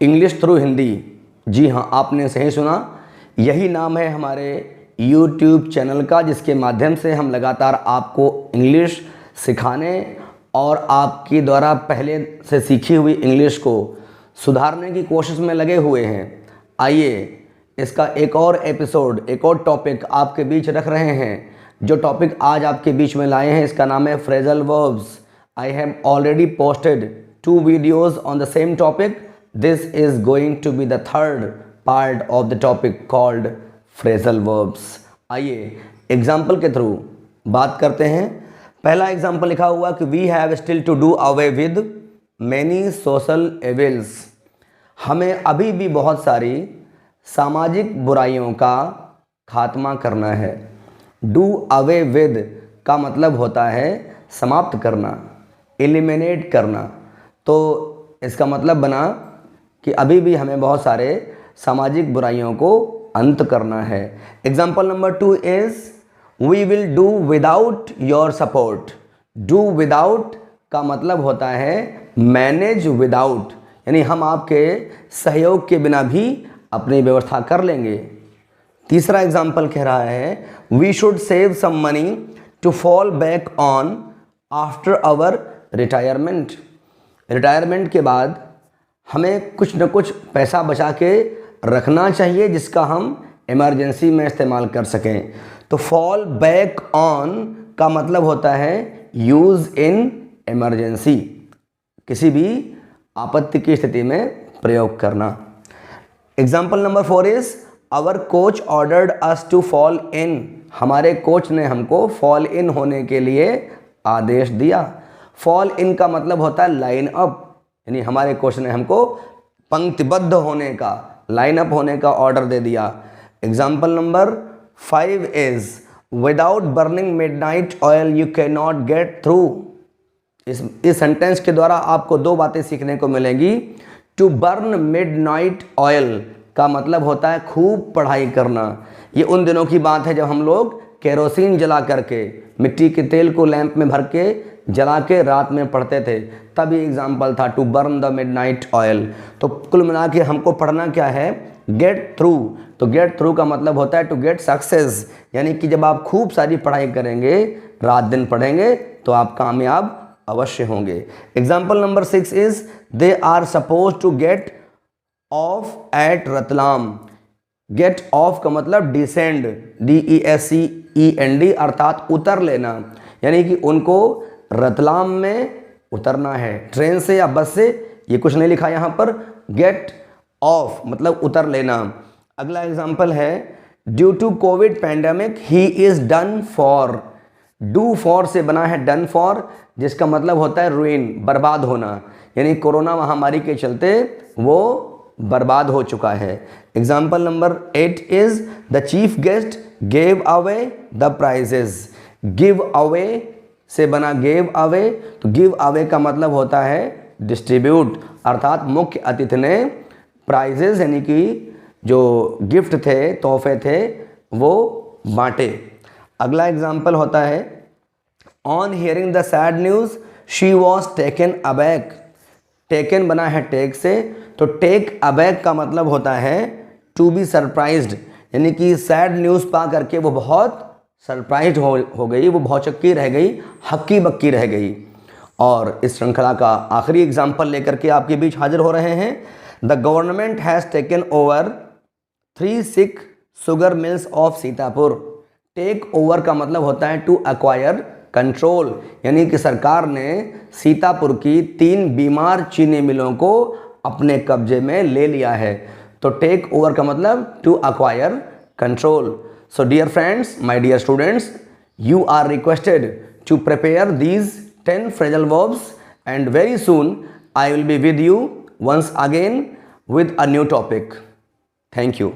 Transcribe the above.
English through Hindi. जी हाँ, आपने सही सुना, यही नाम है हमारे YouTube चैनल का, जिसके माध्यम से हम लगातार आपको इंग्लिश सिखाने और आपकी द्वारा पहले से सीखी हुई इंग्लिश को सुधारने की कोशिश में लगे हुए हैं। आइए इसका एक और एपिसोड, एक और टॉपिक आपके बीच रख रहे हैं। जो टॉपिक आज आपके बीच में लाए हैं इसका नाम है phrasal verbs. I have already posted 2 videos on the same topic. This is going to be the third part of the topic called phrasal verbs. आइए एग्जाम्पल के थ्रू बात करते हैं। पहला एग्जाम्पल लिखा हुआ कि we have still to do away with many social evils. हमें अभी भी बहुत सारी सामाजिक बुराइयों का खात्मा करना है। डू अवे विद का मतलब होता है समाप्त करना, एलिमिनेट करना। तो इसका मतलब बना कि अभी भी हमें बहुत सारे सामाजिक बुराइयों को अंत करना है। Example number 2 is we will do without your support. Do without का मतलब होता है मैनेज विदाउट, यानी हम आपके सहयोग के बिना भी अपनी व्यवस्था कर लेंगे। तीसरा एग्जाम्पल कह रहा है we should save some money to fall back on after our retirement. Retirement के बाद हमें कुछ न कुछ पैसा बचा के रखना चाहिए जिसका हम इमरजेंसी में इस्तेमाल कर सकें। तो फॉल बैक ऑन का मतलब होता है यूज़ इन इमरजेंसी, किसी भी आपत्ति की स्थिति में प्रयोग करना। Example number 4 is our coach ordered us to fall in. हमारे कोच ने हमको फॉल इन होने के लिए आदेश दिया। फॉल इन का मतलब होता है लाइन अप, यानी हमारे कोच ने हमको पंक्तिबद्ध होने का, लाइन अप होने का ऑर्डर दे दिया। Example number 5 is without burning midnight oil you can not get through. इस सेंटेंस के द्वारा आपको 2 बातें सीखने को मिलेंगी। टू बर्न मिडनाइट ऑयल का मतलब होता है खूब पढ़ाई करना। ये उन दिनों की बात है जब हम लोग केरोसिन जला करके, मिट्टी के तेल को लैंप में भर के जला के रात में पढ़ते थे, तब ये एग्जाम्पल था to burn the midnight oil. तो कुल मिला के हमको पढ़ना क्या है, गेट थ्रू। तो गेट थ्रू का मतलब होता है टू गेट सक्सेस, यानी कि जब आप खूब सारी पढ़ाई करेंगे, रात दिन पढ़ेंगे, तो आप कामयाब अवश्य होंगे। Example number 6 is they are suppose to get off at Ratlam. Get off का मतलब डिसेंड, DESCEND, अर्थात उतर लेना, यानी कि उनको रतलाम में उतरना है, ट्रेन से या बस से, ये कुछ नहीं लिखा यहाँ पर। गेट ऑफ मतलब उतर लेना। अगला एग्जाम्पल है due to Covid pandemic he is done for. Do for से बना है डन फॉर, जिसका मतलब होता है रुइन, बर्बाद होना, यानी कोरोना महामारी के चलते वो बर्बाद हो चुका है। Example number 8 is the chief guest gave away the prizes. Give away से बना गेव अवे, तो गिव अवे का मतलब होता है डिस्ट्रीब्यूट, अर्थात मुख्य अतिथि ने प्राइजेज यानी कि जो गिफ्ट थे, तोहफे थे, वो बांटे। अगला एग्जाम्पल होता है on hearing the sad news she was taken aback. Taken बना है टेक से, तो टेक अबैक का मतलब होता है टू बी सरप्राइज्ड, यानी कि सैड न्यूज़ पा करके वो बहुत सरप्राइज हो गई, वो भौचक्की रह गई, हक्की बक्की रह गई। और इस श्रृंखला का आखिरी एग्जाम्पल लेकर के आपके बीच हाजिर हो रहे हैं। The government has taken over 3 sick sugar mills of Sitapur. Take over का मतलब होता है टू एक्वायर कंट्रोल, यानी कि सरकार ने सीतापुर की 3 बीमार चीनी मिलों को अपने कब्जे में ले लिया है। तो टेक ओवर का मतलब to acquire control. So dear friends, my dear students, you are requested to prepare these 10 phrasal verbs, and very soon I will be with you once again with a new topic. Thank you.